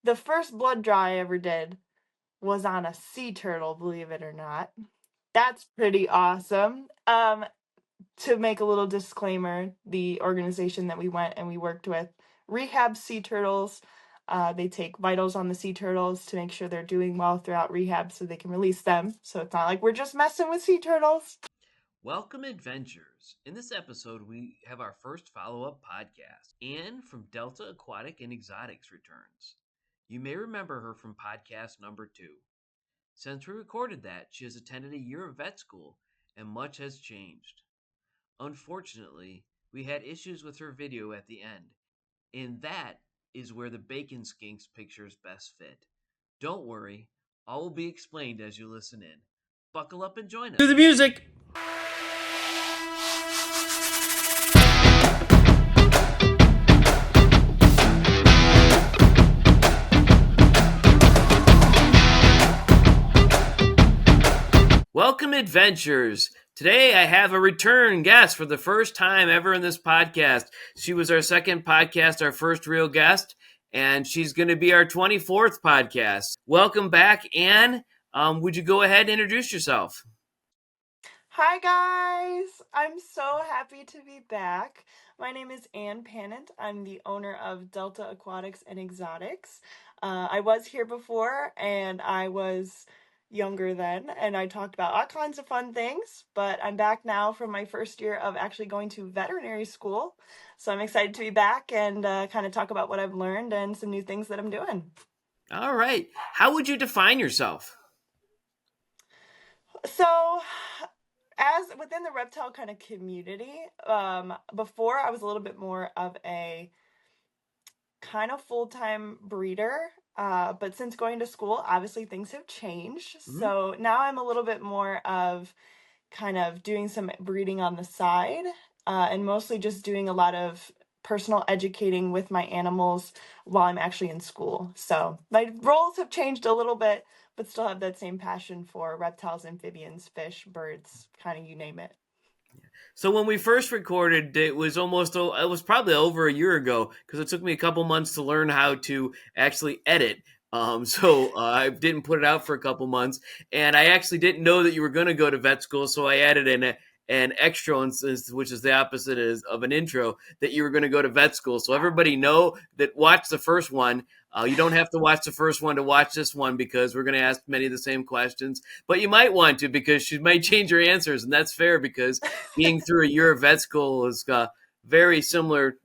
the first blood draw I ever did was on a sea turtle, believe it or not. That's pretty awesome. To make a little disclaimer, the organization that we went and we worked with rehab sea turtles. They take vitals on the sea turtles to make sure they're doing well throughout rehab so they can release them. So it's not like we're just messing with sea turtles. Welcome, adventurers. In this episode, we have our first follow up podcast. Anne from Delta Aquatic and Exotics returns. You may remember her from podcast number 2. Since we recorded that, she has attended a year of vet school, and much has changed. Unfortunately, we had issues with her video at the end, and that is where the Bacon Skinks pictures best fit. Don't worry, all will be explained as you listen in. Buckle up and join us. To the music. Welcome, adventurers. Today I have a return guest for the first time ever in this podcast. She was our second podcast, our first real guest, and she's going to be our 24th podcast. Welcome back, Anne. Would you go ahead and introduce yourself? Hi guys! I'm so happy to be back. My name is Ann Pannent. I'm the owner of Delta Aquatics and Exotics. I was here before and I was younger then and I talked about all kinds of fun things, but I'm back now from my first year of actually going to veterinary school. So I'm excited to be back and kind of talk about what I've learned and some new things that I'm doing. All right. How would you define yourself? So, as within the reptile kind of community, before I was a little bit more of a kind of full-time breeder, but since going to school, obviously things have changed. Mhm. So now I'm a little bit more of kind of doing some breeding on the side, and mostly just doing a lot of personal educating with my animals while I'm actually in school. So my roles have changed a little bit, but still have that same passion for reptiles, amphibians, fish, birds, kind of you name it. So when we first recorded, it was probably over a year ago because it took me a couple months to learn how to actually edit. So I didn't put it out for a couple months, and I actually didn't know that you were going to go to vet school. So I added an extra, which is the opposite of an intro, that you were going to go to vet school. So everybody know that watch the first one. You don't have to watch the first one to watch this one because we're going to ask many of the same questions. But you might want to because she might change her answers, and that's fair because being through a year of vet school is very similar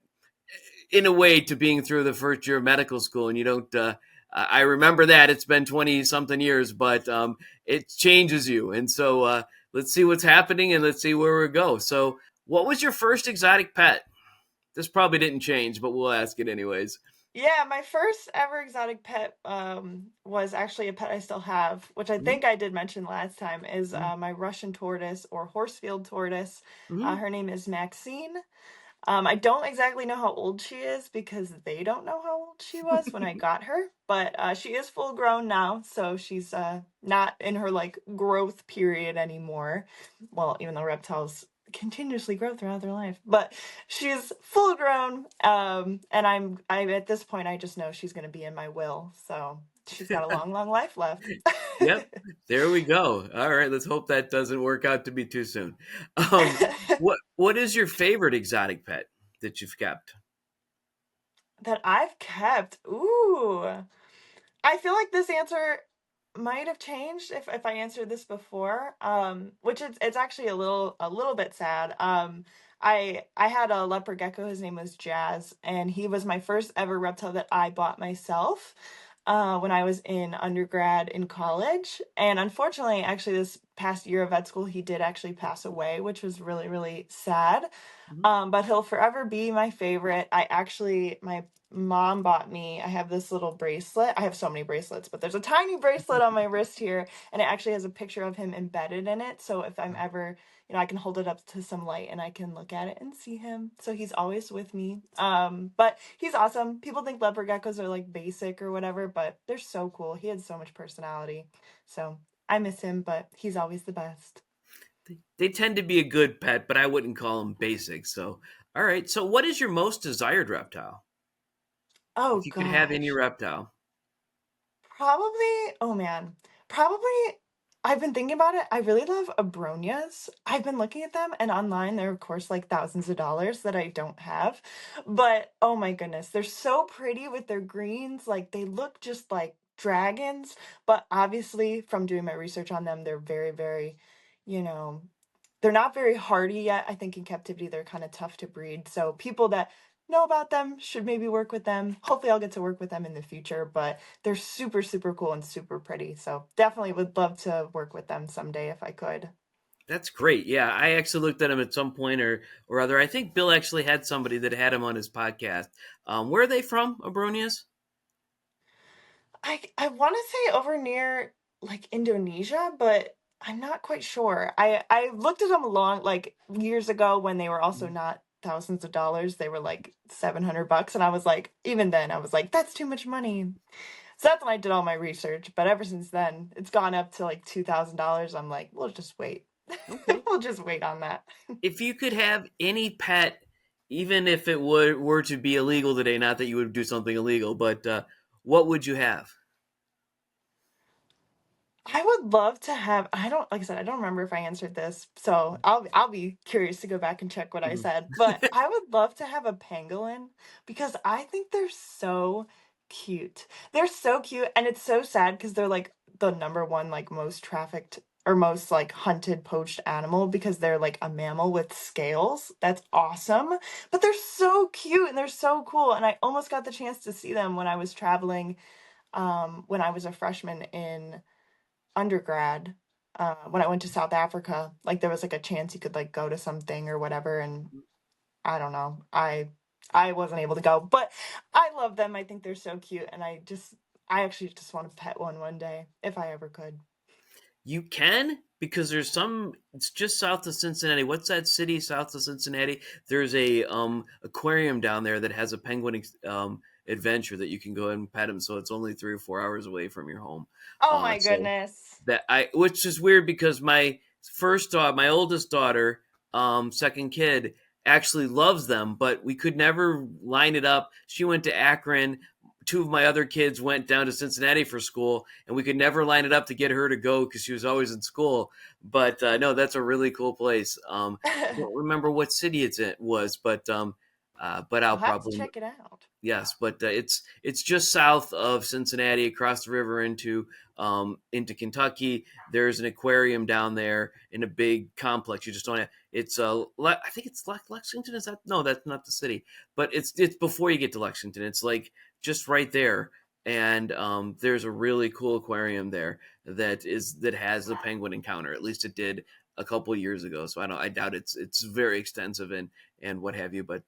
in a way to being through the first year of medical school. And you don't. I remember that it's been 20 something years, but it changes you. And so let's see what's happening and let's see where we go. So, what was your first exotic pet? This probably didn't change, but we'll ask it anyways. Yeah, my first ever exotic pet was actually a pet I still have, which I think I did mention last time, is my Russian tortoise or Horsefield tortoise. Mm-hmm. Her name is Maxine. I don't exactly know how old she is because they don't know how old she was when I got her, but she is full grown now, so she's not in her like growth period anymore. Well, even though reptiles continuously grow throughout their life, but she's full grown. And I at this point I just know she's going to be in my will, so she's got a long, long life left. Yep, there we go. All right, let's hope that doesn't work out to be too soon. What is your favorite exotic pet that you've kept? That I've kept. Ooh. I feel like this answer might have changed if I answered this before. Which it's actually a little bit sad. I had a leopard gecko, his name was Jazz, and he was my first ever reptile that I bought myself. When I was in undergrad in college. And unfortunately, actually, this past year of vet school, he did actually pass away, which was really, really sad. But he'll forever be my favorite. My mom bought me, I have this little bracelet. I have so many bracelets, but there's a tiny bracelet on my wrist here, and it actually has a picture of him embedded in it. So if I'm ever, I can hold it up to some light and I can look at it and see him. So he's always with me. But he's awesome. People think leopard geckos are like basic or whatever, but they're so cool. He had so much personality. So I miss him, but he's always the best. They tend to be a good pet, but I wouldn't call them basic. So, all right. So, what is your most desired reptile? Oh If you could have any gosh. reptile. Probably, oh man, probably. I've been thinking about it. I really love abronias. I've been looking at them, and online they're of course like thousands of dollars that I don't have. But oh my goodness, they're so pretty with their greens. Like they look just like dragons. But obviously, from doing my research on them, they're very, very, you know, they're not very hardy yet. I think in captivity they're kind of tough to breed. So people that know about them should maybe work with them. Hopefully I'll get to work with them in the future, but they're super, super cool and super pretty. So definitely would love to work with them someday if I could. That's great. Yeah, I actually looked at him at some point or other. I think Bill actually had somebody that had him on his podcast. Where are they from, Abronius? I want to say over near like Indonesia, but I'm not quite sure. I looked at them a long like years ago when they were also not thousands of dollars. They were like $700, and I was like, even then I was like, that's too much money. So that's when I did all my research. But ever since then, it's gone up to like $2,000. I'm like, we'll just wait. Okay. We'll just wait on that. If you could have any pet, even if it were to be illegal today, not that you would do something illegal, but what would you have? I would love to have. I don't like I said. I don't remember if I answered this, so I'll be curious to go back and check what I Mhm. said. But I would love to have a pangolin because I think they're so cute. They're so cute, and it's so sad because they're like the number one like most trafficked or most like hunted poached animal because they're like a mammal with scales. That's awesome. But they're so cute and they're so cool. And I almost got the chance to see them when I was traveling when I was a freshman in undergrad, when I went to South Africa, like there was like a chance you could like go to something or whatever, and I don't know. I wasn't able to go, but I love them. I think they're so cute, and I actually just want to pet one day if I ever could. You can because there's some. It's just south of Cincinnati. What's that city south of Cincinnati? There's a aquarium down there that has a penguin adventure that you can go and pet him. So it's only 3 or 4 hours away from your home. Oh my So goodness. that I, which is weird because my first daughter, my oldest daughter, second kid, actually loves them, but we could never line it up. She went to Akron. Two of my other kids went down to Cincinnati for school, and we could never line it up to get her to go because she was always in school. But no, that's a really cool place. I don't remember what city it was, but I'll I'll have to probably check it out. yes, but it's just south of Cincinnati, across the river into Kentucky. There's an aquarium down there in a big complex. You just don't have. It's I think it's Lexington. Is that no? That's not the city, but it's before you get to Lexington. It's like just right there, and there's a really cool aquarium there that has the penguin encounter. At least it did a couple years ago. So I doubt it's very extensive and what have you, but.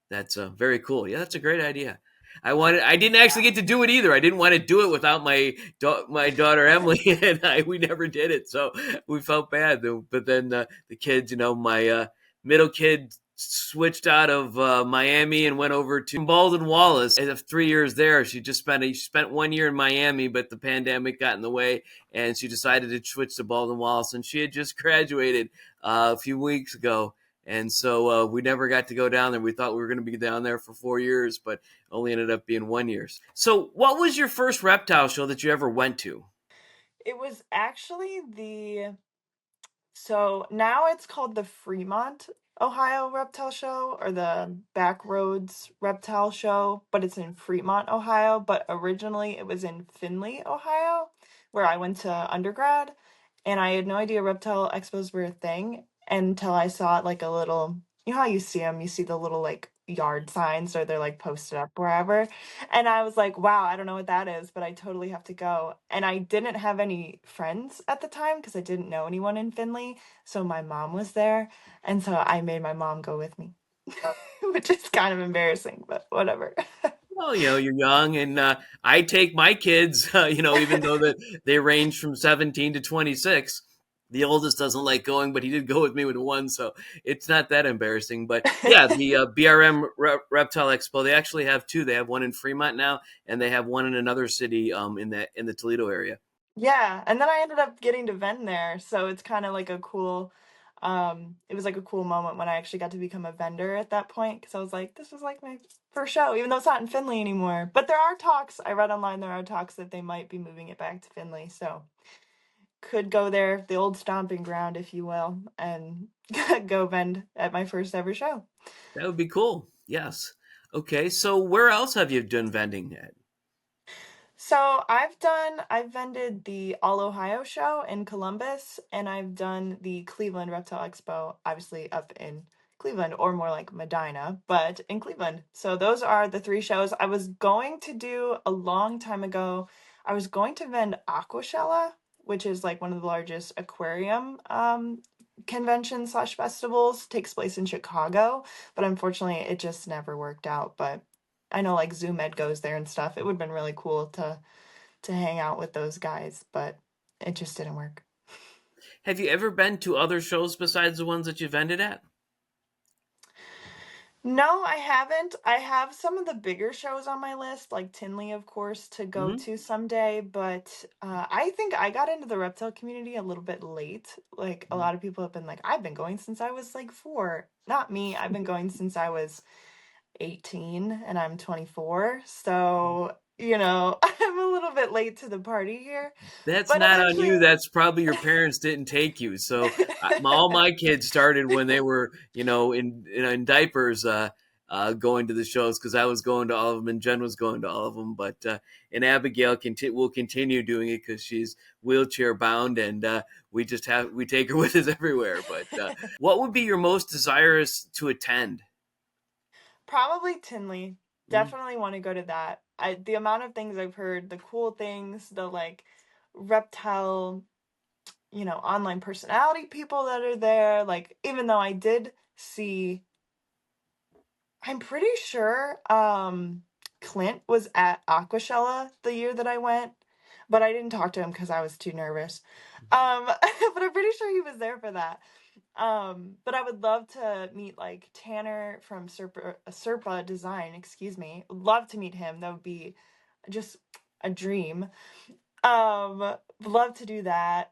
That's very cool. Yeah, that's a great idea. I didn't actually get to do it either. I didn't want to do it without my daughter Emily, and we never did it. So we felt bad. But then the kids, my middle kid switched out of Miami and went over to Baldwin Wallace. And 3 years there, she spent 1 year in Miami, but the pandemic got in the way, and she decided to switch to Baldwin Wallace. And she had just graduated a few weeks ago, and so we never got to go down there. We thought we were going to be down there for 4 years, but only ended up being 1 year. So, what was your first reptile show that you ever went to? It was actually so now it's called the Fremont, Ohio Reptile Show or the Backroads Reptile Show, but it's in Fremont, Ohio. But originally it was in Findlay, Ohio, where I went to undergrad. And I had no idea reptile expos were a thing until I saw it like a little, you know how you see them, you see the little like yard signs or they're like posted up wherever. And I was like, wow, I don't know what that is, but I totally have to go. And I didn't have any friends at the time because I didn't know anyone in Findlay. So my mom was there. And so I made my mom go with me, which is kind of embarrassing, but whatever. Well, you're young, and I take my kids, even though that they range from 17 to 26. The oldest doesn't like going, but he did go with me with one, so it's not that embarrassing. But yeah, the BRM Reptile Expo, they actually have two. They have one in Fremont now, and they have one in another city in the Toledo area. Yeah, and then I ended up getting to vend there, so it's kind of like it was like a cool moment when I actually got to become a vendor at that point because I was like, this was like my for show, even though it's not in Findlay anymore. But there are talks. I read online there are talks that they might be moving it back to Findlay. So could go there, the old stomping ground, if you will, and go vend at my first ever show. That would be cool. Yes. Okay. So where else have you done vending at? So I've vended the All Ohio show in Columbus, and I've done the Cleveland Reptile Expo, obviously up in Cleveland, or more like Medina, but in Cleveland. So those are the three shows I was going to do a long time ago. I was going to vend Aquashella, which is like one of the largest aquarium conventions slash festivals, takes place in Chicago, but unfortunately it just never worked out. But I know like Zoom Ed goes there and stuff. It would have been really cool to hang out with those guys, but it just didn't work. Have you ever been to other shows besides the ones that you vended at? No, I haven't. I have some of the bigger shows on my list, like Tinley, of course, to go Hmm. to someday. But I think I got into the reptile community a little bit late. Like a lot of people have been like, I've been going since I was like 4. Not me. I've been going since I was 18 and I'm 24. So, I'm a little bit late to the party here. That's But not on eventually, you. That's probably your parents didn't take you. So all my kids started when they were, in diapers, going to the shows because I was going to all of them and Jen was going to all of them. But and Abigail will continue doing it because she's wheelchair bound and we take her with us everywhere. But what would be your most desirous to attend? probably Tinley. Mm-hmm. Definitely want to go to that. The amount of things I've heard, the cool things, the like reptile, online personality people that are there. Like, even though I did see, I'm pretty sure Clint was at Aquashella the year that I went, but I didn't talk to him because I was too nervous. But I'm pretty sure he was there for that. But I would love to meet like Tanner from Serpa Design, excuse me. Love to meet him. That would be just a dream. Love to do that.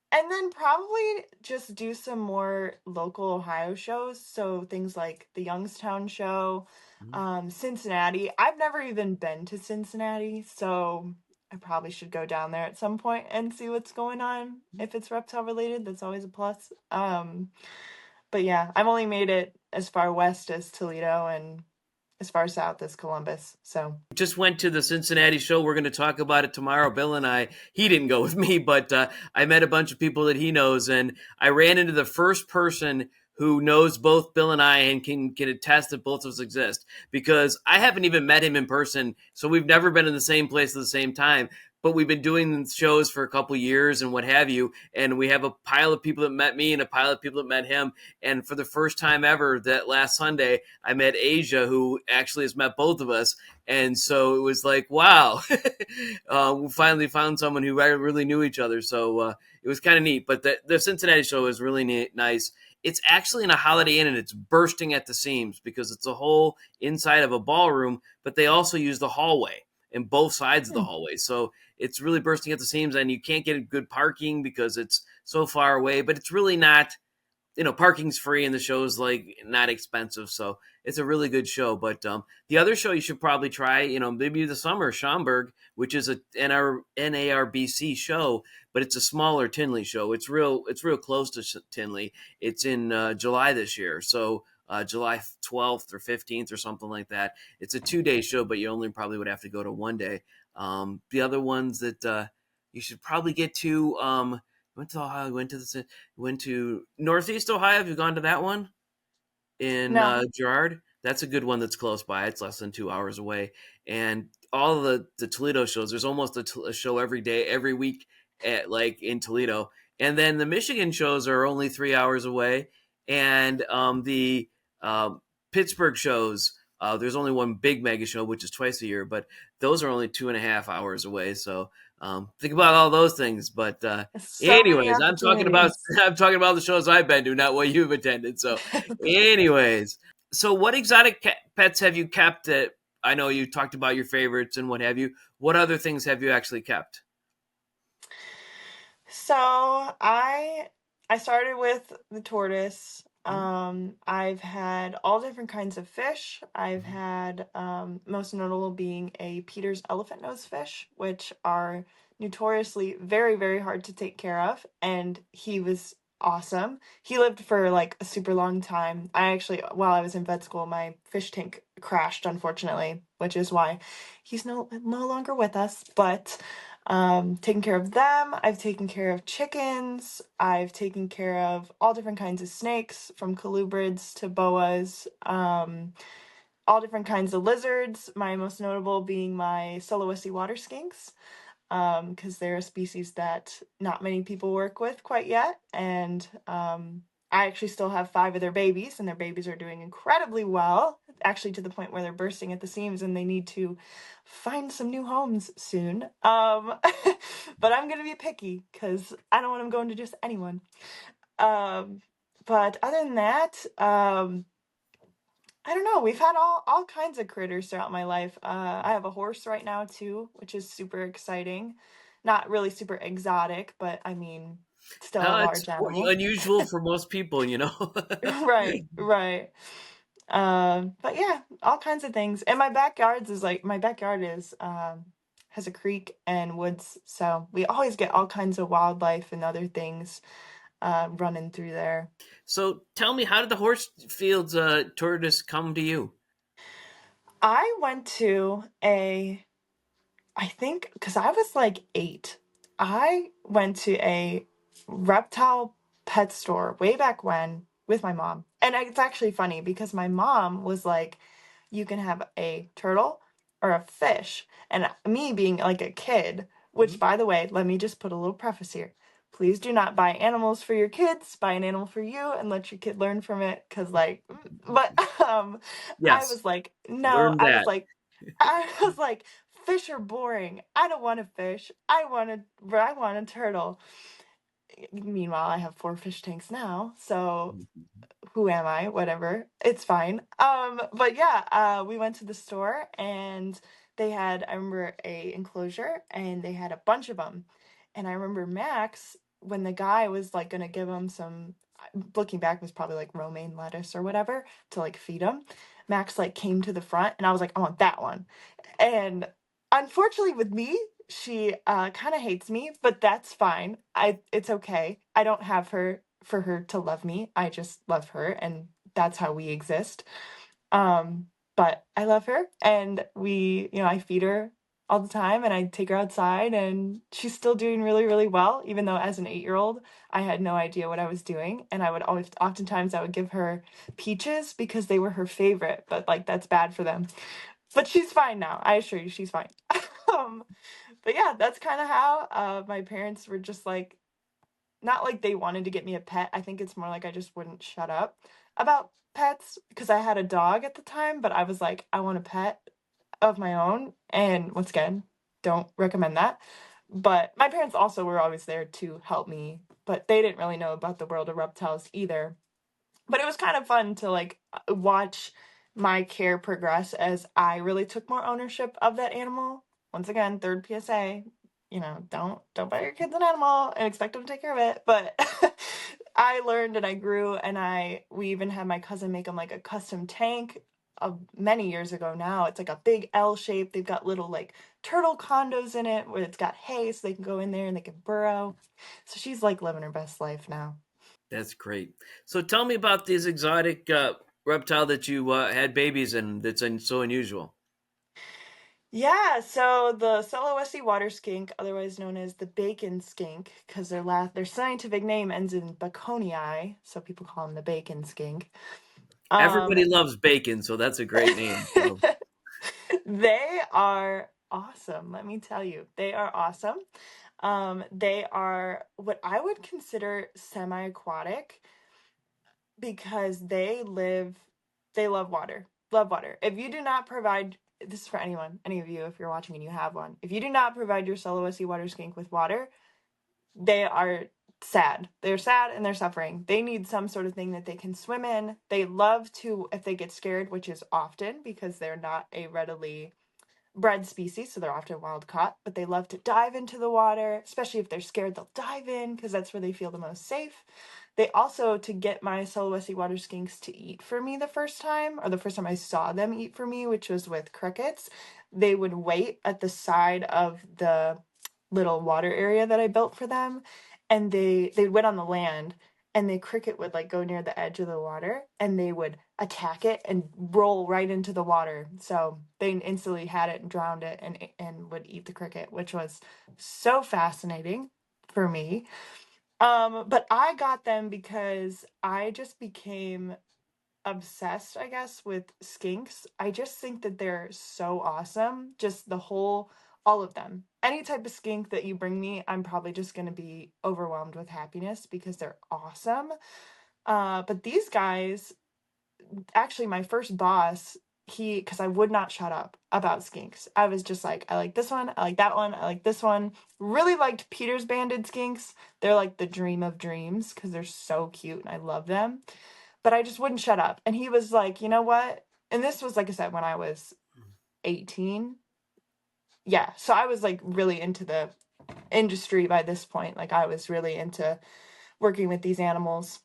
And then probably just do some more local Ohio shows. So things like the Youngstown show, Cincinnati. I've never even been to Cincinnati, so I probably should go down there at some point and see what's going on. If it's reptile related, that's always a plus. But yeah, I've only made it as far west as Toledo and as far south as Columbus. So Just went to the Cincinnati show. We're going to talk about it tomorrow. Bill and I, he didn't go with me, but I met a bunch of people that he knows, and I ran into the first person who knows both Bill and I and can attest that both of us exist because I haven't even met him in person. So we've never been in the same place at the same time, but we've been doing shows for a couple years and what have you. And we have a pile of people that met me and a pile of people that met him. And for the first time ever, that last Sunday, I met Asia, who actually has met both of us. And so it was like, wow, we finally found someone who really knew each other. So it was kind of neat. But the Cincinnati show is really nice. It's actually in a Holiday Inn and it's bursting at the seams because it's a whole inside of a ballroom, but they also use the hallway and both sides of the hallway. So it's really bursting at the seams and you can't get good parking because it's so far away, but it's really not, parking's free and the show's like not expensive. So it's a really good show. But the other show you should probably try, maybe the summer, Schaumburg, which is a NARBC show, but it's a smaller Tinley show. It's real close to Tinley. It's in July this year. So July 12th or 15th or something like that. It's a 2-day show, but you only probably would have to go to one day. The other ones that you should probably get to, went to Ohio, went to Northeast Ohio. Have you gone to that one in no. Girard? That's a good one that's close by. It's less than 2 hours away. And all of the Toledo shows, there's almost a show every day, every week at like in Toledo. And then the Michigan shows are only 3 hours away. And the Pittsburgh shows, there's only one big mega show, which is twice a year, but those are only 2.5 hours away. So think about all those things. But So many anyways, opportunities. I'm talking about the shows I've been to, not what you've attended. So, anyways, so what exotic pets have you kept? That I know you talked about your favorites and what have you. What other things have you actually kept? So I started with the tortoise. Mhm. I've had all different kinds of fish. I've Mhm. had most notable being a Peter's elephant nose fish, which are notoriously very, very hard to take care of. And he was awesome. He lived for like a super long time. I actually, while I was in vet school, my fish tank crashed, unfortunately, which is why he's no longer with us. But taken care of them. I've taken care of chickens. I've taken care of all different kinds of snakes, from colubrids to boas. All different kinds of lizards. My most notable being my Sulawesi water skinks, because they're a species that not many people work with quite yet. And I actually still have 5 of their babies, and their babies are doing incredibly well, actually to the point where they're bursting at the seams and they need to find some new homes soon. But I'm going to be picky because I don't want them going to just anyone. Um, but other than that, I don't know. We've had all kinds of critters throughout my life. I have a horse right now too, which is super exciting. Not really super exotic, but I mean, still a It's large animal. unusual for most people, you know. Right, right. But yeah, all kinds of things. And my backyard is has a creek and woods, so we always get all kinds of wildlife and other things running through there. So tell me, how did the Horsefields tortoise come to you? I went to I think because I was like 8, I went to a reptile pet store way back when with my mom. And it's actually funny because my mom was like, you can have a turtle or a fish. And me being like a kid, which Mhm. by the way, let me just put a little preface here. Please do not buy animals for your kids. Buy an animal for you and let your kid learn from it. Cause like, but I Yes, was like, no, learn that. I was like, fish are boring. I don't want a fish. I want a turtle. Meanwhile, I have 4 fish tanks now, so who am I? Whatever. It's fine. But yeah, we went to the store and they had, I remember, a enclosure and they had a bunch of them. And I remember Max, when the guy was like gonna give him some, looking back, was probably like romaine lettuce or whatever to like feed him. Max like came to the front and I was like, I want that one. And unfortunately with me, she kind of hates me, but that's fine. It's okay. I don't have her for her to love me. I just love her and that's how we exist. But I love her and I feed her all the time and I take her outside and she's still doing really, really well, even though as an 8-year-old, I had no idea what I was doing. And I would always, oftentimes, I would give her peaches because they were her favorite, but like that's bad for them. But she's fine now. I assure you, she's fine. um, but yeah, that's kind of how my parents were just like, not like they wanted to get me a pet. I think it's more like I just wouldn't shut up about pets because I had a dog at the time, but I was like, I want a pet of my own. And once again, don't recommend that. But my parents also were always there to help me, but they didn't really know about the world of reptiles either. But it was kind of fun to like watch my care progress as I really took more ownership of that animal. Once again, third PSA, don't buy your kids an animal and expect them to take care of it. But I learned and I grew and we even had my cousin make them like a custom tank of many years ago now. It's like a big L shape. They've got little like turtle condos in it where it's got hay so they can go in there and they can burrow. So she's like living her best life now. That's great. So tell me about this exotic reptile that you had babies in. That's so unusual. Yeah, so the Sulawesi water skink, otherwise known as the bacon skink, because their scientific name ends in baconii, so people call them the bacon skink. Um, Everybody loves bacon, so that's a great name. So they are awesome, let me tell you. They are awesome. They are what I would consider semi-aquatic because they love water. Love water. If you do not provide, this is for any of you, if you're watching and you have one, if you do not provide your Sulawesi water skink with water, they are sad. They're sad and they're suffering. They need some sort of thing that they can swim in. They love to, if they get scared, which is often because they're not a readily bred species, so they're often wild caught, but they love to dive into the water, especially if they're scared, they'll dive in because that's where they feel the most safe. they also, to get my Sulawesi water skinks to eat for me the first time, or the first time I saw them eat for me, which was with crickets, they would wait at the side of the little water area that I built for them, and they'd wait on the land, and the cricket would like go near the edge of the water, and they would attack it and roll right into the water. So they instantly had it and drowned it, and would eat the cricket, which was so fascinating for me. But I got them because I just became obsessed, I guess, with skinks. I just think that they're so awesome. Just all of them. Any type of skink that you bring me, I'm probably just going to be overwhelmed with happiness because they're awesome. But these guys, actually, my first boss, because I would not shut up about skinks. I was just like, I like this one, I like that one, I like this one. Really liked Peter's banded skinks. They're like the dream of dreams because they're so cute and I love them. But I just wouldn't shut up. And he was like, you know what? And this was, like I said, when I was 18. Yeah. So I was like really into the industry by this point. Like I was really into working with these animals.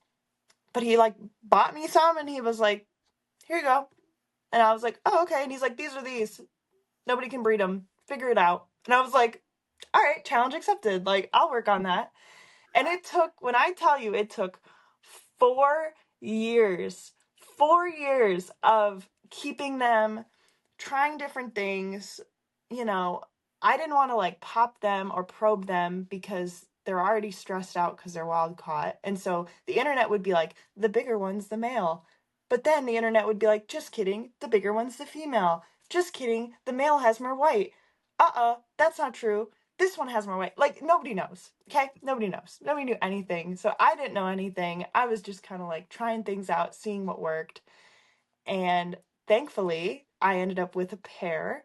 But he like bought me some and he was like, here you go. And I was like, oh, okay. And he's like, these are these. Nobody can breed them. Figure it out. And I was like, all right, challenge accepted. Like, I'll work on that. And it took, when I tell you, it took 4 years, 4 years of keeping them, trying different things. You know, I didn't want to like pop them or probe them because they're already stressed out because they're wild caught. And so the internet would be like, the bigger one's the male. But then the internet would be like, just kidding, the bigger one's the female. Just kidding, the male has more white. That's not true. This one has more weight. Like, nobody knows. Okay? Nobody knows. Nobody knew anything. So I didn't know anything. I was just kind of like trying things out, seeing what worked. And thankfully, I ended up with a pair.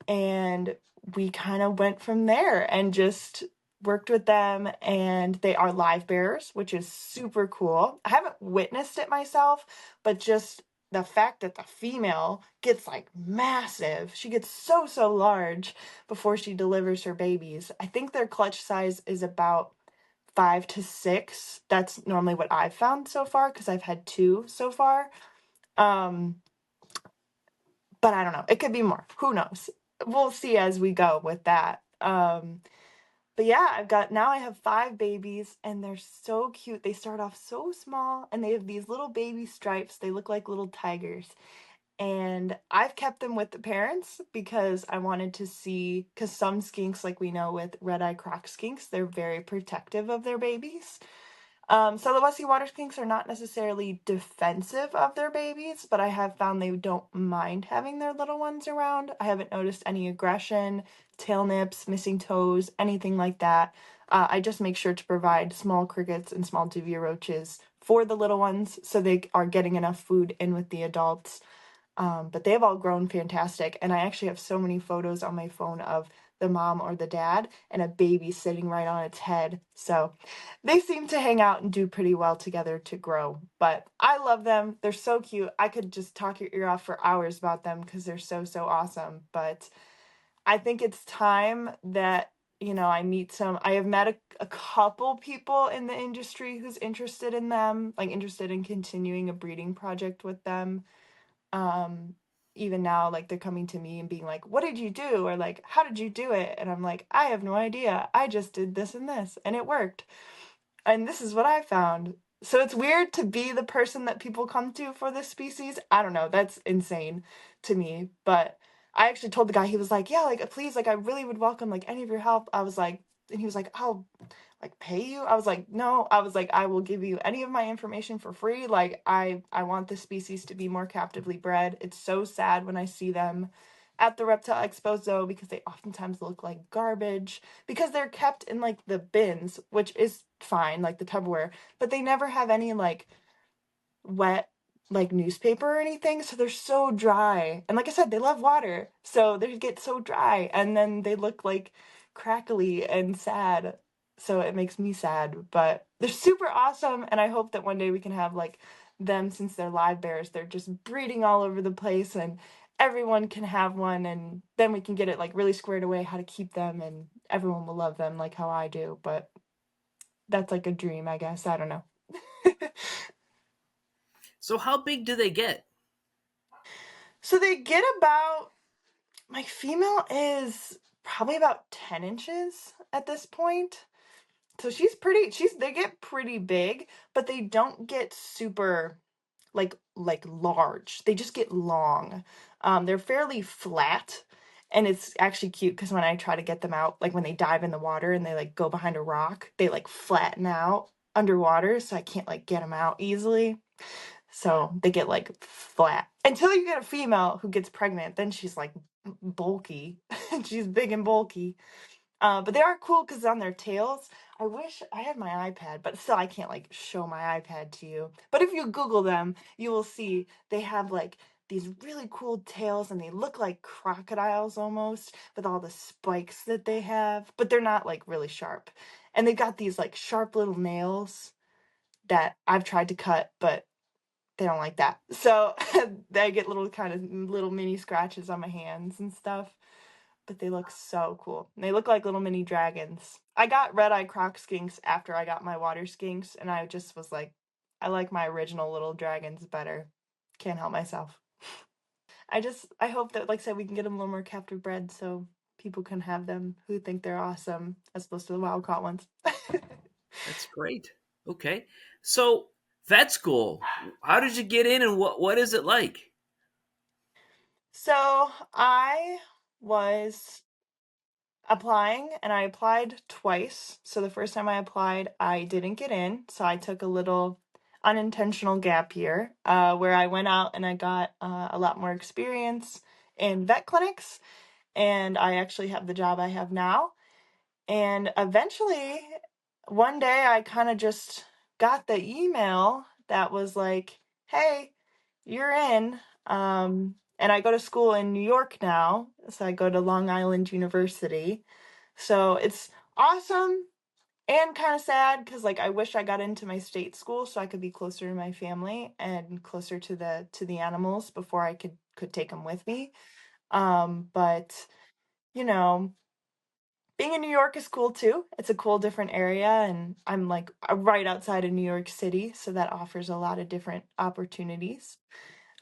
And we kind of went from there and just worked with them. And they are live bearers, which is super cool. I haven't witnessed it myself, but just the fact that the female gets like massive, she gets so large before she delivers her babies. I think their clutch size is about 5 to 6. That's normally what I've found so far because I've had 2 so far. Um, but I don't know. It could be more. Who knows? We'll see as we go with that. But yeah, I have 5 babies and they're so cute. They start off so small and they have these little baby stripes. They look like little tigers. And I've kept them with the parents because I wanted to see, because some skinks, like we know with red-eye croc skinks, they're very protective of their babies. Sulawesi water skinks are not necessarily defensive of their babies, but I have found they don't mind having their little ones around. I haven't noticed any aggression, tail nips, missing toes, anything like that. I just make sure to provide small crickets and small duvia roaches for the little ones so they are getting enough food in with the adults. But they have all grown fantastic, and I actually have so many photos on my phone of the mom or the dad and a baby sitting right on its head. So they seem to hang out and do pretty well together to grow. But I love them. They're so cute. I could just talk your ear off for hours about them because they're so awesome. But I think it's time that, I meet some. I have met a couple people in the industry who's interested in them, like interested in continuing a breeding project with them. um Even now, like, they're coming to me and being like, what did you do, or like, how did you do it? And I'm like, I have no idea, I just did this and this and it worked, and this is what I found. So it's weird to be the person that people come to for this species. I don't know, that's insane to me. But I actually told the guy, he was like, yeah, like, please, like, I really would welcome like any of your help. I was like, and he was like, I'll like pay you. I was like, no. I was like, I will give you any of my information for free. Like, I want this species to be more captively bred. It's so sad when I see them at the reptile expos though, because they oftentimes look like garbage because they're kept in like the bins, which is fine, like the Tupperware, but they never have any like wet like newspaper or anything, so they're so dry. And like I said, they love water, so they get so dry and then they look like crackly and sad, so it makes me sad. But they're super awesome, and I hope that one day we can have like them, since they're live bears, they're just breeding all over the place and everyone can have one, and then we can get it like really squared away how to keep them and everyone will love them like how I do. But that's like a dream, I guess. I don't know. So how big do they get? So they get about, my female is probably about 10 inches at this point. So they get pretty big, but they don't get super like large. They just get long. They're fairly flat, and it's actually cute because when I try to get them out, like when they dive in the water and they like go behind a rock, they like flatten out underwater, so I can't like get them out easily. So they get like flat until you get a female who gets pregnant. Then she's like bulky. She's big and bulky. But they are cool because on their tails. I wish I had my iPad, but still I can't like show my iPad to you. But if you Google them, you will see they have like these really cool tails and they look like crocodiles almost with all the spikes that they have, but they're not like really sharp. And they got these like sharp little nails that I've tried to cut, but they don't like that. So I get little kind of little mini scratches on my hands and stuff, but they look so cool. And they look like little mini dragons. I got red-eye croc skinks after I got my water skinks, and I just was like, I like my original little dragons better. Can't help myself. I hope that, like I said, we can get them a little more captive bred so people can have them who think they're awesome as opposed to the wild caught ones. That's great. Okay. So vet school, how did you get in and what is it like? So I was applying and I applied twice. So the first time I applied, I didn't get in. So I took a little unintentional gap year where I went out and I got a lot more experience in vet clinics. And I actually have the job I have now. And eventually, one day I kind of just got the email that was like, hey, you're in. And I go to school in New York now. So I go to Long Island University. So it's awesome and kind of sad because like I wish I got into my state school so I could be closer to my family and closer to the animals before I could take them with me. But you know, being in New York is cool too. It's a cool different area and I'm like right outside of New York City, so that offers a lot of different opportunities.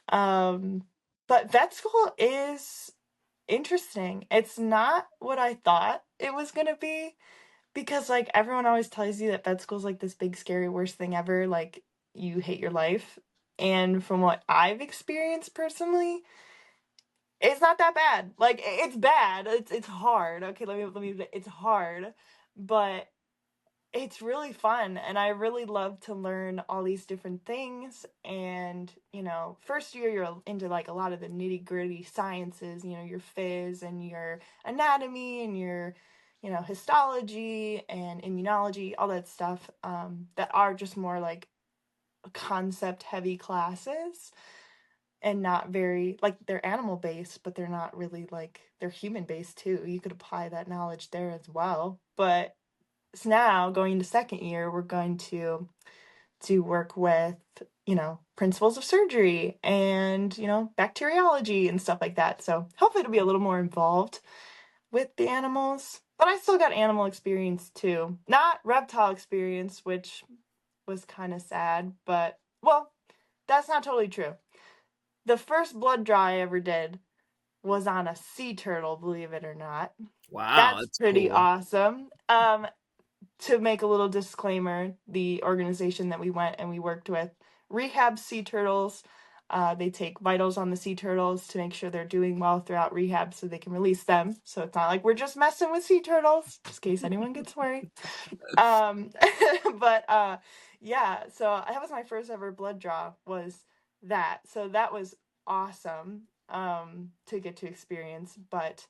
Um but vet school is interesting. It's not what I thought it was going to be. Because, like, everyone always tells you that vet school's, like, this big, scary, worst thing ever, like, you hate your life, and from what I've experienced personally, it's not that bad. Like, it's bad, it's hard, okay, let me it's hard, but it's really fun, and I really love to learn all these different things, and, first year you're into, like, a lot of the nitty-gritty sciences, your phys and your anatomy and your, histology and immunology, all that stuff, that are just more, like, concept-heavy classes, and not very like, they're animal-based, but they're not really, like they're human-based too. You could apply that knowledge there as well, but so now going into second year, we're going to work with, principles of surgery and, bacteriology and stuff like that. So hopefully it'll be a little more involved with the animals. But I still got animal experience too. Not reptile experience, which was kind of sad, but well, that's not totally true. The first blood draw I ever did was on a sea turtle, believe it or not. Wow, That's that's pretty cool. awesome. To make a little disclaimer, the organization that we went and we worked with rehab sea turtles. They take vitals on the sea turtles to make sure they're doing well throughout rehab so they can release them. So it's not like we're just messing with sea turtles, just in case anyone gets worried. Um, but yeah, so that was my first ever blood draw was that. So that was awesome to get to experience. But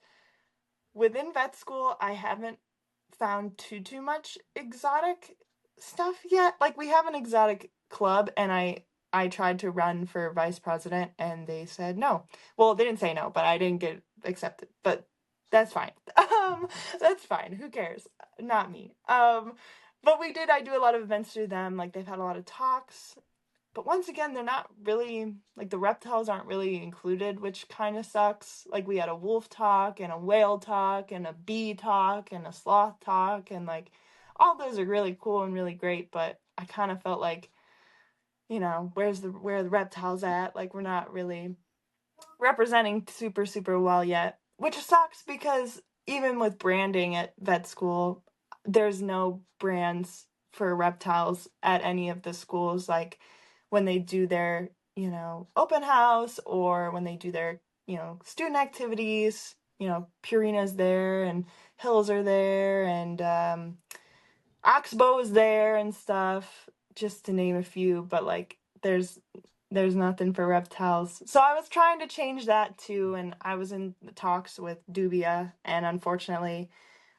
within vet school, I haven't found too much exotic stuff yet. Like we have an exotic club and I tried to run for vice president and they said no. Well, they didn't say no, but I didn't get accepted. But that's fine. That's fine. Who cares? Not me. But I do a lot of events through them. Like they've had a lot of talks, but once again, they're not really, like, the reptiles aren't really included, which kind of sucks. Like, we had a wolf talk, and a whale talk, and a bee talk, and a sloth talk, and, like, all those are really cool and really great, but I kind of felt like, where the reptiles at? Like, we're not really representing super, super well yet, which sucks because even with branding at vet school, there's no brands for reptiles at any of the schools. Like, when they do their, open house, or when they do their, student activities, Purina's there and Hills are there, and Oxbow is there and stuff, just to name a few, but like there's nothing for reptiles. So I was trying to change that too, and I was in the talks with Dubia, and unfortunately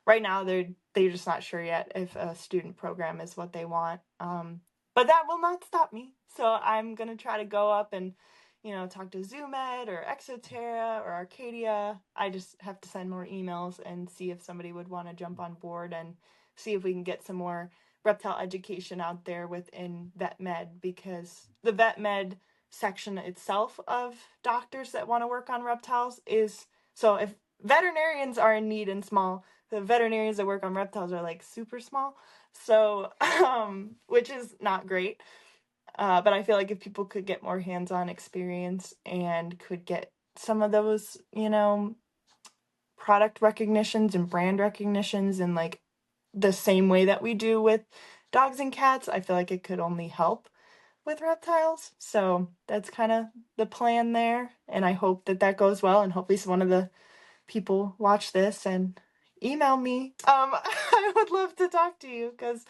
right now they're just not sure yet if a student program is what they want. But that will not stop me. So I'm gonna try to go up and talk to ZooMed or Exoterra or Arcadia. I just have to send more emails and see if somebody would want to jump on board and see if we can get some more reptile education out there within vet med, because the vet med section itself of doctors that want to work on reptiles is, so if veterinarians are in need and small, the veterinarians that work on reptiles are like super small. So which is not great. But I feel like if people could get more hands-on experience and could get some of those, product recognitions and brand recognitions in like the same way that we do with dogs and cats, I feel like it could only help with reptiles. So that's kind of the plan there. And I hope that that goes well. And hopefully one of the people watch this and email me. I would love to talk to you because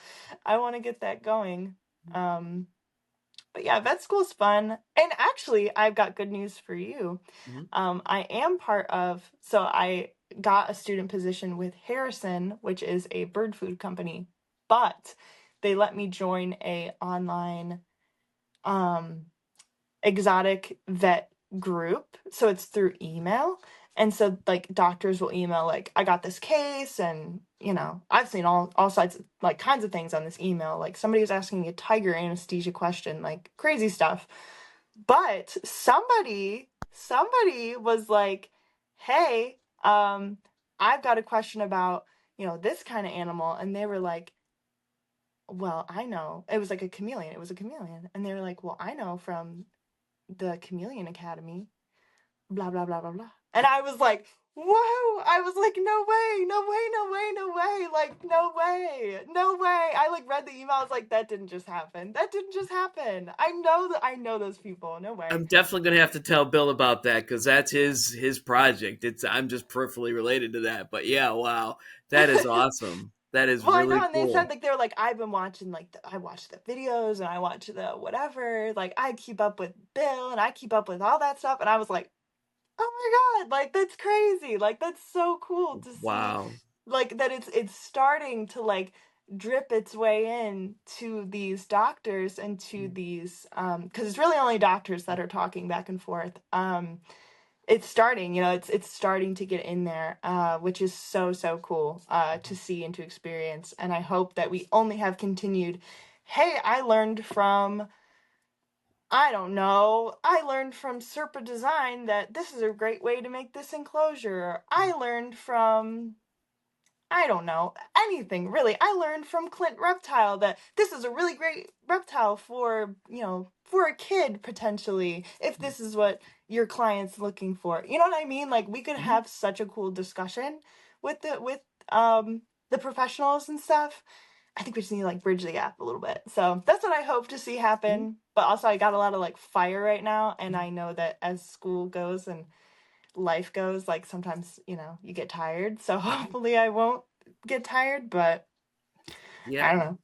I want to get that going. But yeah, vet school's fun. And actually, I've got good news for you. Mhm. I am so I got a student position with Harrison, which is a bird food company, but they let me join a online um, exotic vet group. So it's through email. And so like doctors will email like, I got this case, and I've seen all sides, like kinds of things on this email. Like somebody was asking a tiger anesthesia question, like crazy stuff. But somebody was like, hey, I've got a question about, this kind of animal. And they were like, well, I know. It was like a chameleon. It was a chameleon. And they were like, well, I know from the Chameleon Academy, blah, blah, blah, blah, blah. And I was like, whoa. I was like, no way, no way, no way, no way. Like, no way, no way. I like read the email. I was like, that didn't just happen. That didn't just happen. I know those people. No way. I'm definitely gonna have to tell Bill about that because that's his project. I'm just peripherally related to that. But yeah, wow, that is awesome. That is Well, I really know, and they said cool. like they were like, I've been watching like I watch the videos and I watch the whatever. Like I keep up with Bill and I keep up with all that stuff, and I was like, oh my god, like that's crazy. Like that's so cool to see, Wow. like that it's starting to like drip its way in to these doctors and to these because it's really only doctors that are talking back and forth. It's starting, it's starting to get in there, which is so so cool to see and to experience. And I hope that we only have continued. Hey, I don't know. I learned from Serpa Design that this is a great way to make this enclosure. I learned from, I don't know, anything really. I learned from Clint Reptile that this is a really great reptile for, for a kid potentially, if this is what your client's looking for. You know what I mean? Like we could Mhm. have such a cool discussion with um the professionals and stuff. I think we just need to like bridge the gap a little bit. So that's what I hope to see Mhm. happen. But also I got a lot of like fire right now, and I know that as school goes and life goes, like sometimes, you get tired. So hopefully I won't get tired, but Yeah, I don't know.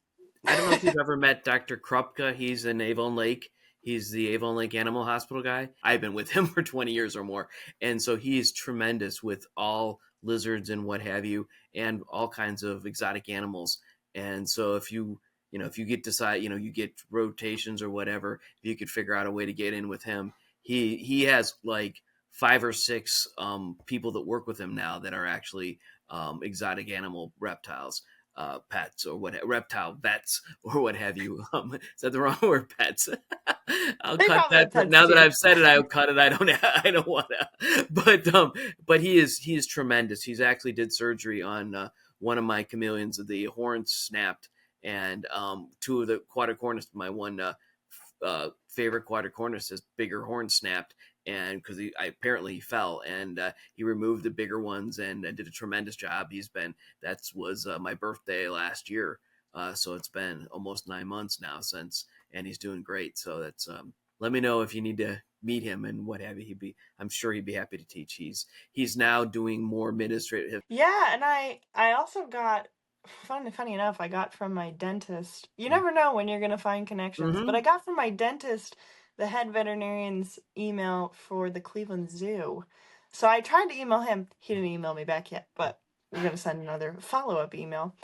I don't know if you've ever met Dr. Krupka. He's in Avon Lake. He's the Avon Lake Animal Hospital guy. I've been with him for 20 years or more. And so he's tremendous with all lizards and what have you, and all kinds of exotic animals. And so if you get decide, you get rotations or whatever, if you could figure out a way to get in with him, he has like 5 or 6 people that work with him now that are actually exotic animal reptiles, pets or what, reptile vets or what have you. Is that the wrong word? Pets. I'll They cut probably that. have pets Now that too. I've said it, I'll cut it. I don't. I don't want to. But he is tremendous. He's actually did surgery on one of my chameleons. The horns snapped, and 2 of the quadricornis, my one favorite quadricornis, his bigger horn snapped, and because apparently he fell, and he removed the bigger ones and did a tremendous job. That was my birthday last year, so it's been almost 9 months now since, and he's doing great. So that's let me know if you need to meet him and what have you. I'm sure he'd be happy to teach. He's now doing more administrative. Yeah, and I also got funny enough, I got from my dentist. You never know when you're gonna find connections, but Mm-hmm. I got from my dentist the head veterinarian's email for the Cleveland Zoo. So I tried to email him. He didn't email me back yet, but we're gonna send another follow-up email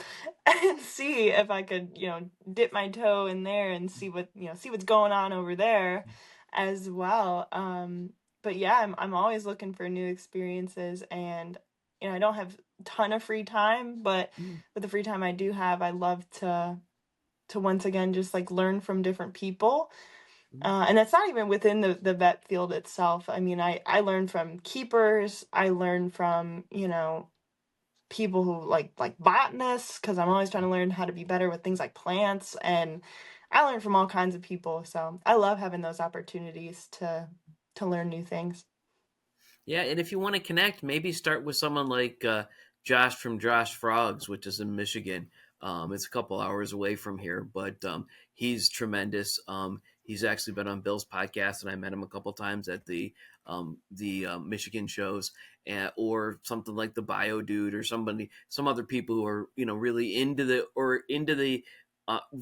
and see if I could, dip my toe in there and see see what's going on over there as well. But yeah, I'm always looking for new experiences, and I don't have a ton of free time, but with the free time I do have, I love to once again just like learn from different people. And that's not even within the vet field itself. I mean, I learn from keepers. I learn from, people who like botanists, because I'm always trying to learn how to be better with things like plants, and I learn from all kinds of people. So I love having those opportunities to learn new things. Yeah, and if you want to connect, maybe start with someone like Josh from Josh Frogs, which is in Michigan. It's a couple hours away from here, but he's tremendous. He's actually been on Bill's podcast, and I met him a couple times at the Michigan shows, or something like the Bio Dude, or some other people who are really into the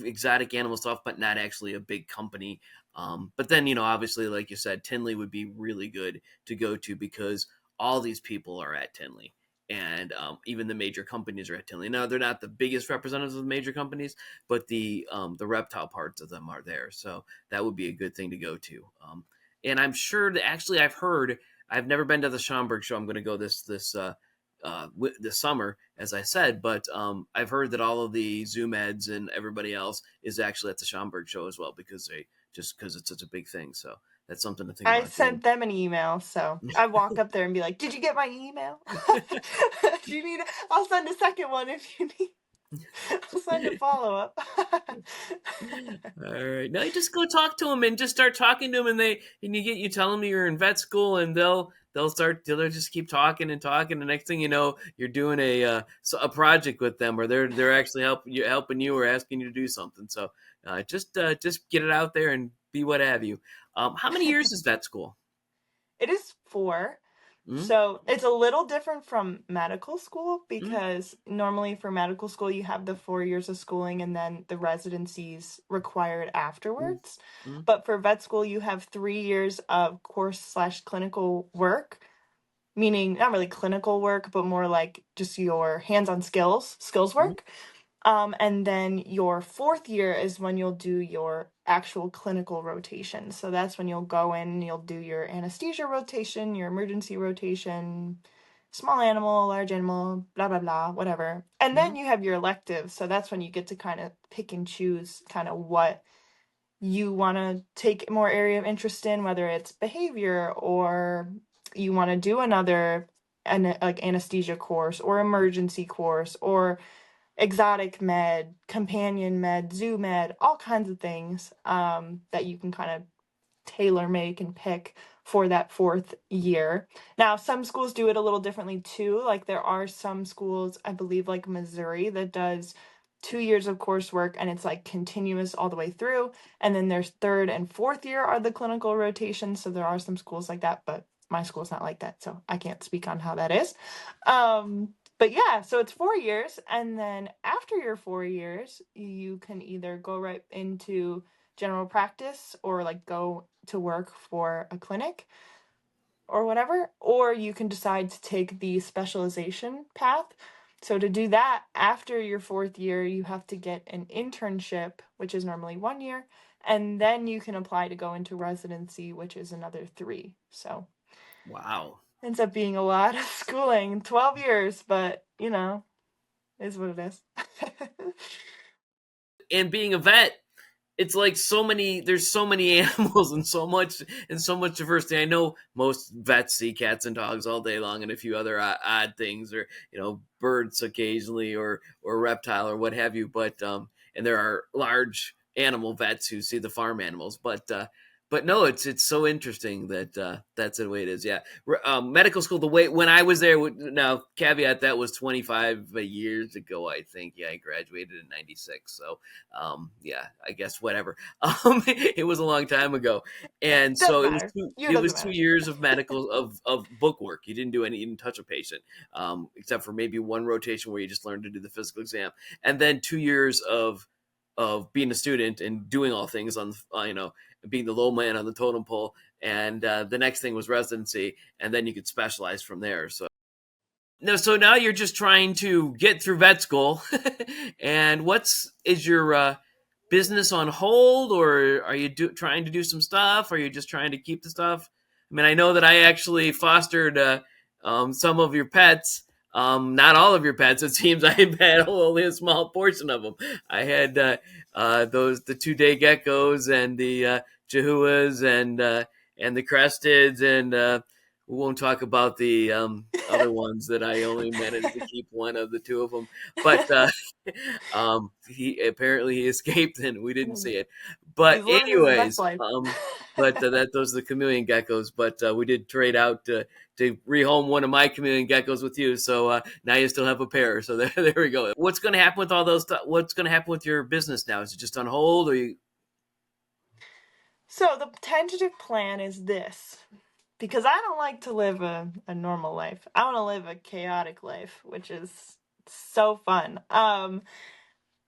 exotic animal stuff, but not actually a big company. But then obviously, like you said, Tinley would be really good to go to because all these people are at Tinley. And even the major companies are at Tinley. Now they're not the biggest representatives of the major companies, but the reptile parts of them are there. So that would be a good thing to go to. And I'm sure that actually I've never been to the Schaumburg show. I'm going to go this summer, as I said, but I've heard that all of the Zoom eds and everybody else is actually at the Schaumburg show as well because it's such a big thing. So that's something to think I about too. sent them an email, so I walk up there and be like, "Did you get my email? Do you need? I'll send a second one if you need. I'll send a follow up." All right. Now you just go talk to them and just start talking to them, and you tell them you're in vet school, and they'll just keep talking and talking. The next thing you know, you're doing a project with them, or they're actually helping you or asking you to do something. So just get it out there and be what have you. How many years is vet school? It is 4. Mm-hmm. So it's a little different from medical school, Mm-hmm. because normally for medical school you have the 4 years of schooling and then the residencies required afterwards. Mm-hmm. But for vet school you have 3 years of course/clinical work, meaning not really clinical work, but more like just your hands-on skills work. And then your 4th year is when you'll do your actual clinical rotation. So that's when you'll go in and you'll do your anesthesia rotation, your emergency rotation, small animal, large animal, blah, blah, blah, whatever. And Mm-hmm. then you have your electives. So that's when you get to kind of pick and choose kind of what you want to take more area of interest in, whether it's behavior or you want to do another like anesthesia course or emergency course or exotic med, companion med, zoo med, all kinds of things that you can kind of tailor make and pick for that 4th year. Now, some schools do it a little differently too. Like there are some schools, I believe like Missouri, that does 2 years of coursework and it's like continuous all the way through. And then there's 3rd and 4th year are the clinical rotations. So there are some schools like that, but my school's not like that. So I can't speak on how that is. But yeah, so it's 4 years. And then after your 4 years, you can either go right into general practice or like go to work for a clinic or whatever, or you can decide to take the specialization path. So to do that, after your 4th year, you have to get an internship, which is normally 1 year, and then you can apply to go into residency, which is another 3. So Wow. ends up being a lot of schooling, 12 years, but is what it is. And being a vet, it's like there's so many animals and so much diversity. I know most vets see cats and dogs all day long and a few other odd things, or birds occasionally, or reptile or what have you, but and there are large animal vets who see the farm animals. But no, it's so interesting that that's the way it is. Yeah, medical school. The way when I was there, now caveat that was 25 years ago. I think. Yeah, I graduated in '96. So yeah, I guess whatever. It was a long time ago, and Doesn't so it was matter. two. Year It doesn't was two matter. years of medical of book work. You didn't do any, you didn't touch a patient, except for maybe one rotation where you just learned to do the physical exam, and then 2 years of being a student and doing all things on being the low man on the totem pole, and the next thing was residency, and then you could specialize from there. So no, so now you're just trying to get through vet school. And is your business on hold, or are you trying to do some stuff? Or are you just trying to keep the stuff? I mean, I know that I actually fostered some of your pets. Not all of your pets. It seems I had only a small portion of them. I had the 2 day geckos and the chihuahuas and the cresteds, and we won't talk about the other ones that I only managed to keep one of the two of them. But he escaped and we didn't see it. But He's living his best anyways, life. but those are the chameleon geckos. But we did trade out to rehome one of my chameleon geckos with you. So now you still have a pair. So there we go. What's going to happen with all those? What's going to happen with your business now? Is it just on hold, or you? So the tentative plan is this. Because I don't like to live a normal life. I want to live a chaotic life, which is so fun.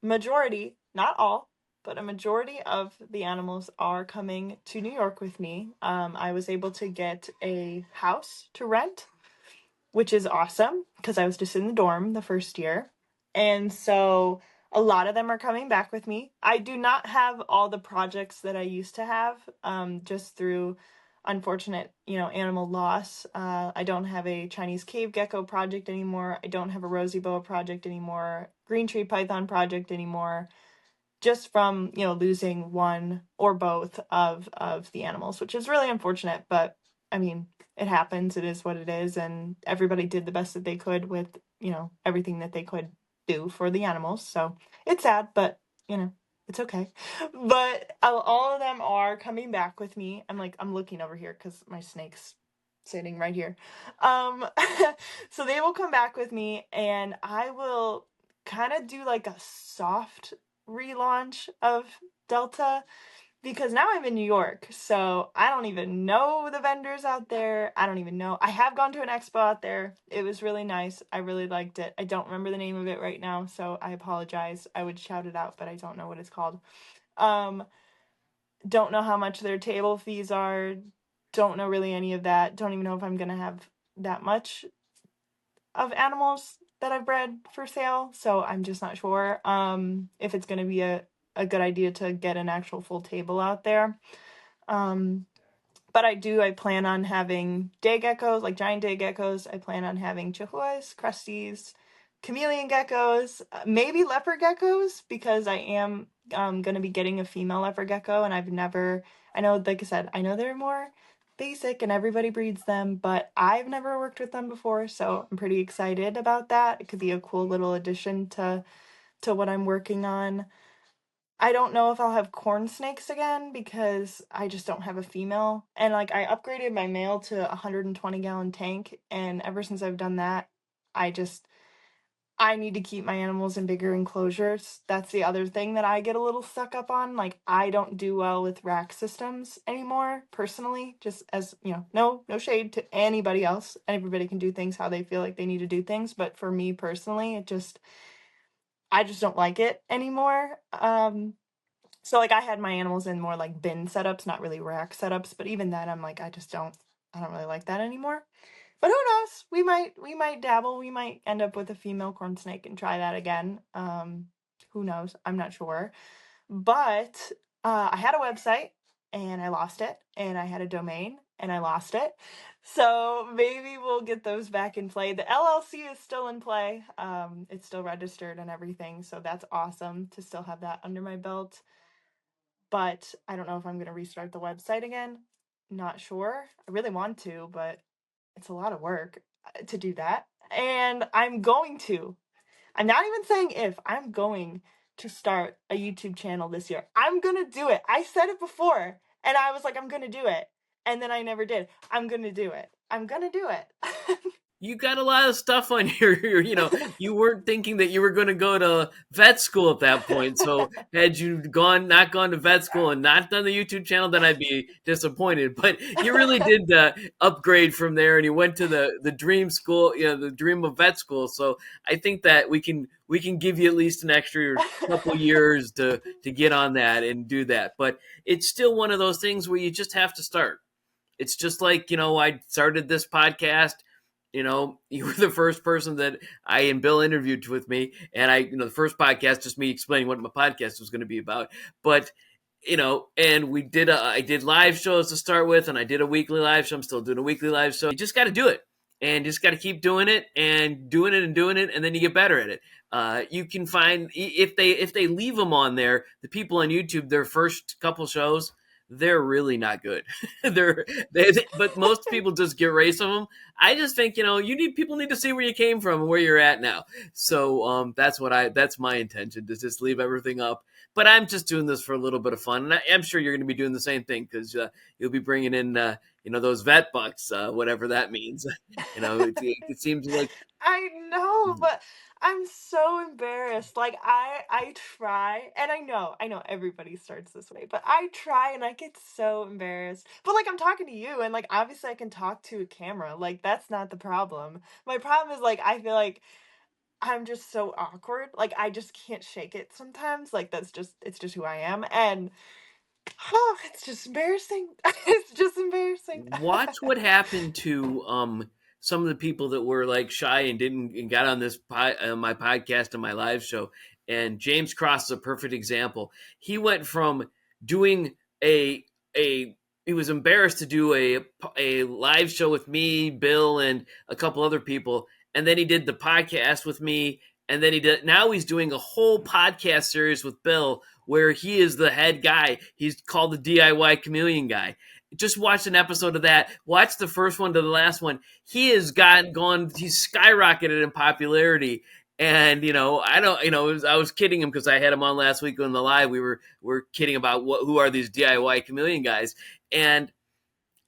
Majority, not all, but a majority of the animals are coming to New York with me. I was able to get a house to rent, which is awesome because I was just in the dorm the first year. And so a lot of them are coming back with me. I do not have all the projects that I used to have, just through unfortunate, animal loss. I don't have a Chinese cave gecko project anymore. I don't have a rosy boa project anymore. Green tree python project anymore, just from losing one or both of the animals, which is really unfortunate. But I mean, it happens. It is what it is, and everybody did the best that they could with everything that they could do for the animals. So it's sad, but it's okay. But all of them are coming back with me. I'm looking over here because my snake's sitting right here. um so they will come back with me, and I will kind of do like a soft relaunch of Delta, because now I'm in New York, so I don't even know the vendors out there. I don't even know. I have gone to an expo out there. It was really nice. I really liked it. I don't remember the name of it right now, so I apologize. I would shout it out, but I don't know what it's called. Um, don't know how much their table fees are. Don't know really any of that. Don't even know if I'm gonna have that much of animals that I've bred for sale, so I'm just not sure if it's going to be a good idea to get an actual full table out there. Um, but I plan on having day geckos, like giant day geckos. I plan on having chihuahuas, crusties, chameleon geckos, maybe leopard geckos, because I am going to be getting a female leopard gecko, and I know, like I said, I know they're more basic and everybody breeds them, but I've never worked with them before, so I'm pretty excited about that. It could be a cool little addition to what I'm working on. I don't know if I'll have corn snakes again because I just don't have a female. And like I upgraded my male to a 120-gallon tank, and ever since I've done that, I just I need to keep my animals in bigger enclosures. That's the other thing that I get a little stuck up on. Like I don't do well with rack systems anymore, personally, just as, no shade to anybody else. Everybody can do things how they feel like they need to do things, but for me personally, I just don't like it anymore. So like I had my animals in more like bin setups, not really rack setups, but even then I'm like I don't really like that anymore. But who knows? We might dabble. We might end up with a female corn snake and try that again. Who knows? I'm not sure. But I had a website and I lost it, and I had a domain and I lost it. So maybe we'll get those back in play. The LLC is still in play. It's still registered and everything, so that's awesome to still have that under my belt. But I don't know if I'm going to restart the website again. Not sure. I really want to, but it's a lot of work to do that. And I'm going to. I'm not even saying if, I'm going to start a YouTube channel this year. I'm gonna do it. I said it before, and I was like, I'm gonna do it, and then I never did. I'm gonna do it. I'm gonna do it. You got a lot of stuff on you weren't thinking that you were going to go to vet school at that point. So had you not gone to vet school and not done the YouTube channel, then I'd be disappointed. But you really did upgrade from there, and you went to the dream school, the dream of vet school. So I think that we can give you at least an extra couple years to get on that and do that. But it's still one of those things where you just have to start. It's just like, I started this podcast. You were the first person that I and Bill interviewed with me. And the first podcast, just me explaining what my podcast was going to be about. But, and I did live shows to start with, and I did a weekly live show. I'm still doing a weekly live show. You just got to do it, and just got to keep doing it and doing it and doing it. And then you get better at it. You can find, if they leave them on there, the people on YouTube, their first couple shows, they're really not good. But most people just get race of them. I just think, people need to see where you came from and where you're at now. So that's my intention, to just leave everything up. But I'm just doing this for a little bit of fun, and I'm sure you're going to be doing the same thing, because you'll be bringing in those vet bucks, whatever that means. It seems like I know, but I'm so embarrassed. Like I try, and I know everybody starts this way, but I try and I get so embarrassed. But like I'm talking to you, and like obviously I can talk to a camera. Like that's not the problem. My problem is like I feel like I'm just so awkward. Like I just can't shake it sometimes. Like it's just who I am. And oh, it's just embarrassing. It's just embarrassing. watch what happened to some of the people that were like shy and didn't and got on this my podcast and my live show. And James Cross is a perfect example. He went from doing a he was embarrassed to do a live show with me, Bill, and a couple other people, and then he did the podcast with me, and then now he's doing a whole podcast series with Bill where he is the head guy. He's called the DIY Chameleon Guy. Just watch an episode of that. Watch the first one to the last one. He has he's skyrocketed in popularity. And I was kidding him because I had him on last week on the live. We were kidding about who are these DIY chameleon guys, and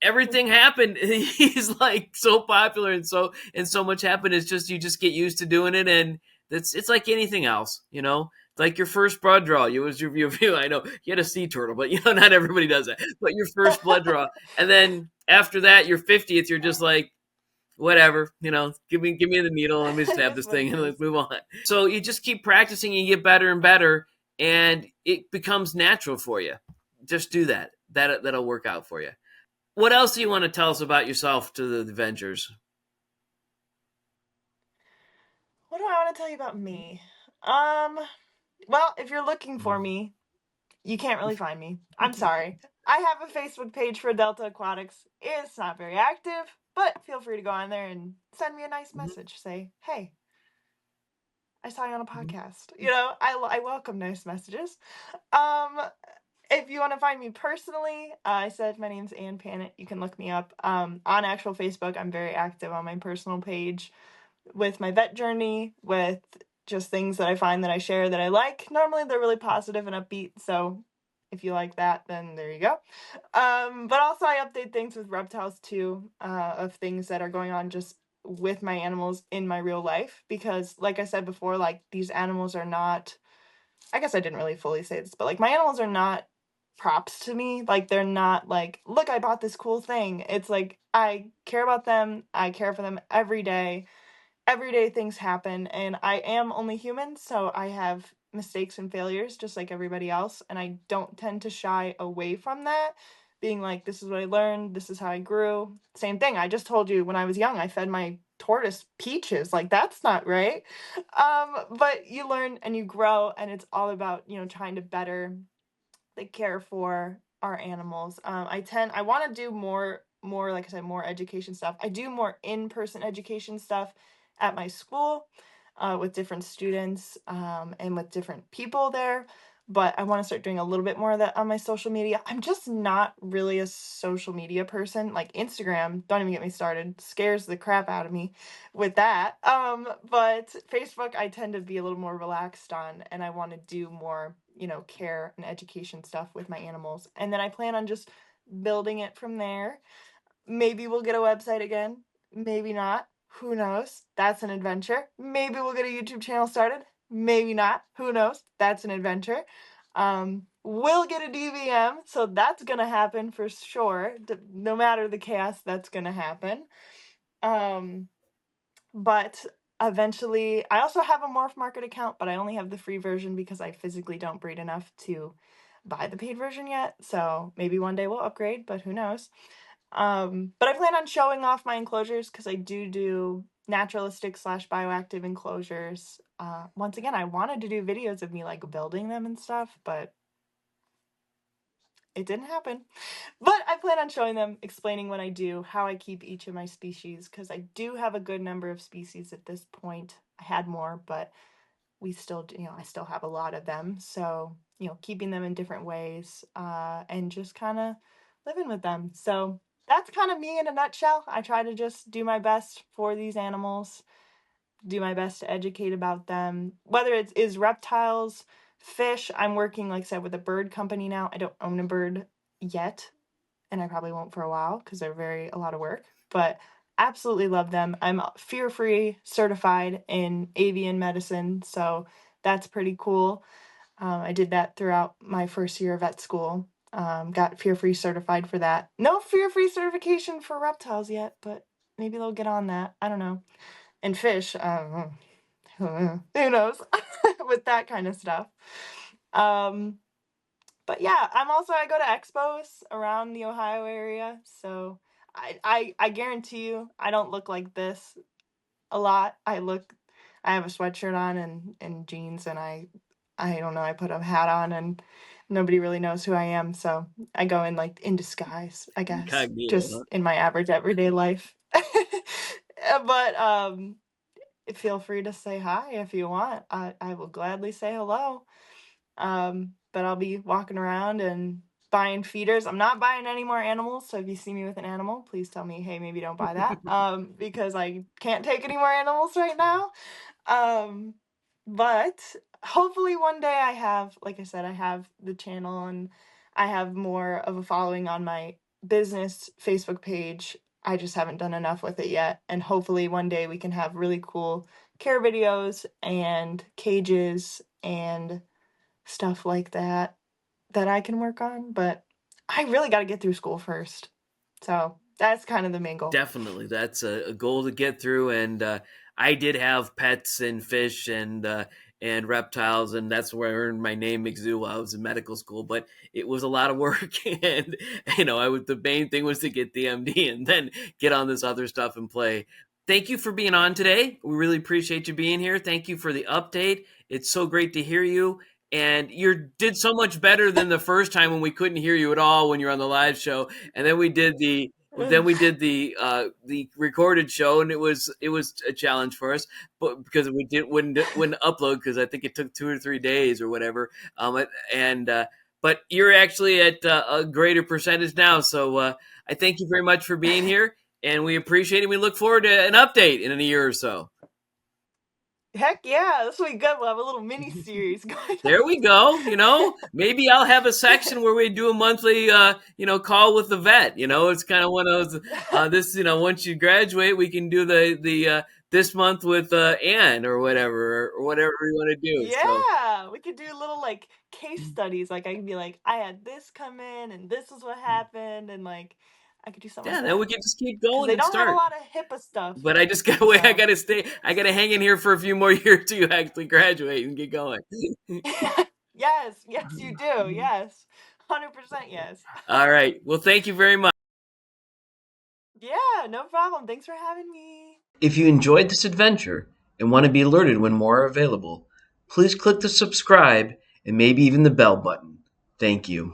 everything happened. He's like so popular, and so much happened. It's just you just get used to doing it, and it's like anything else. It's like your first blood draw. I know you had a sea turtle, but not everybody does that. But your first blood draw, and then after that, your 50th, you're just like, whatever, give me the needle. Let me stab this thing and let's move on. So you just keep practicing, and you get better and better, and it becomes natural for you. Just do that. That'll work out for you. What else do you want to tell us about yourself to the Avengers? What do I want to tell you about me? Well, if you're looking for me, you can't really find me. I'm sorry. I have a Facebook page for Delta Aquatics. It's not very active, but feel free to go on there and send me a nice message. Say, hey, I saw you on a podcast. I welcome nice messages. If you want to find me personally, I said my name's Pannent. You can look me up. On actual Facebook, I'm very active on my personal page with my vet journey, with just things that I find that I share that I like. Normally they're really positive and upbeat, so if you like that, then there you go. But also I update things with reptiles too, of things that are going on just with my animals in my real life, because like I said before, like these animals are not, I guess I didn't really fully say this, but like my animals are not props to me. Like they're not like, look, I bought this cool thing. It's like I care about them. I care for them every day. Everyday things happen, and I am only human, so I have mistakes and failures just like everybody else, and I don't tend to shy away from that, being like, this is what I learned, this is how I grew. Same thing, I just told you when I was young I fed my tortoise peaches. Like that's not right. But you learn and you grow, and it's all about trying to better the care for our animals. I want to do more like I said, more education stuff. I do more in-person education stuff at my school, with different students, and with different people there. but I want to start doing a little bit more of that on my social media. I'm just not really a social media person. Like Instagram, don't even get me started, scares the crap out of me with that. But Facebook, I tend to be a little more relaxed on, and I want to do more, care and education stuff with my animals. And then I plan on just building it from there. Maybe we'll get a website again. Maybe not. Who knows? That's an adventure. Maybe we'll get a YouTube channel started. Maybe not. Who knows? That's an adventure. We'll get a DVM, so that's gonna happen for sure. No matter the chaos, that's gonna happen. But eventually, I also have a Morph Market account, but I only have the free version because I physically don't breed enough to buy the paid version yet. So maybe one day we'll upgrade, but who knows? But I plan on showing off my enclosures because I do naturalistic / bioactive enclosures. Once again, I wanted to do videos of me like building them and stuff, but it didn't happen. But I plan on showing them, explaining what I do, how I keep each of my species, because I do have a good number of species at this point. I had more, but we still, I still have a lot of them. So, keeping them in different ways, and just kind of living with them. So that's kind of me in a nutshell. I try to just do my best for these animals, do my best to educate about them, whether it is reptiles, fish. I'm working, like I said, with a bird company now. I don't own a bird yet, and I probably won't for a while because they're a lot of work, but absolutely love them. I'm fear-free certified in avian medicine, so that's pretty cool. I did that throughout my first year of vet school. Got fear-free certified for that. No fear-free certification for reptiles yet, but maybe they'll get on that. I don't know. And fish, who knows with that kind of stuff. But yeah, I go to expos around the Ohio area, so I guarantee you I don't look like this a lot. I have a sweatshirt on and jeans, and I don't know, I put a hat on and nobody really knows who I am, so I go in disguise, I guess, Incognito, huh? just in my average everyday life. But feel free to say hi if you want. I will gladly say hello. But I'll be walking around and buying feeders. I'm not buying any more animals, so if you see me with an animal, please tell me, hey, maybe don't buy that, because I can't take any more animals right now. But hopefully one day like I said, I have the channel and I have more of a following on my business Facebook page. I just haven't done enough with it yet. And hopefully one day we can have really cool care videos and cages and stuff like that I can work on. But I really got to get through school first. So that's kind of the main goal. Definitely, that's a goal to get through. And I did have pets and fish and reptiles, and that's where I earned my name McZoo while I was in medical school. But it was a lot of work, and the main thing was to get the MD and then get on this other stuff and play. Thank you for being on today. We really appreciate you being here. Thank you for the update. It's so great to hear you. And you did so much better than the first time when we couldn't hear you at all when you were on the live show. And then we did the recorded show, and it was a challenge for us, but because we wouldn't upload because I think it took 2 or 3 days or whatever. And but you're actually at a greater percentage now, so I thank you very much for being here, and we appreciate it. We look forward to an update in a year or so. Heck yeah, this will be good. We'll have a little mini series going There we go. Maybe I'll have a on. section where we do a monthly, call with the vet. It's kind of one of those. Once you graduate, we can do the this month with Anne or whatever we want to do. So Yeah, we could do little case studies. Like I could be like, I had this come in, and this is what happened, and I could do something yeah, like then that we can just keep because going they and don't have a start. lot of HIPAA stuff. But I just got to wait. I So got to stay. I got to hang in here for a few more years till you actually graduate and get going. yes, yes, you do. Yes, 100% yes. All right. Well, thank you very much. Yeah, no problem. Thanks for having me. If you enjoyed this adventure and want to be alerted when more are available, please click the subscribe and maybe even the bell button. Thank you.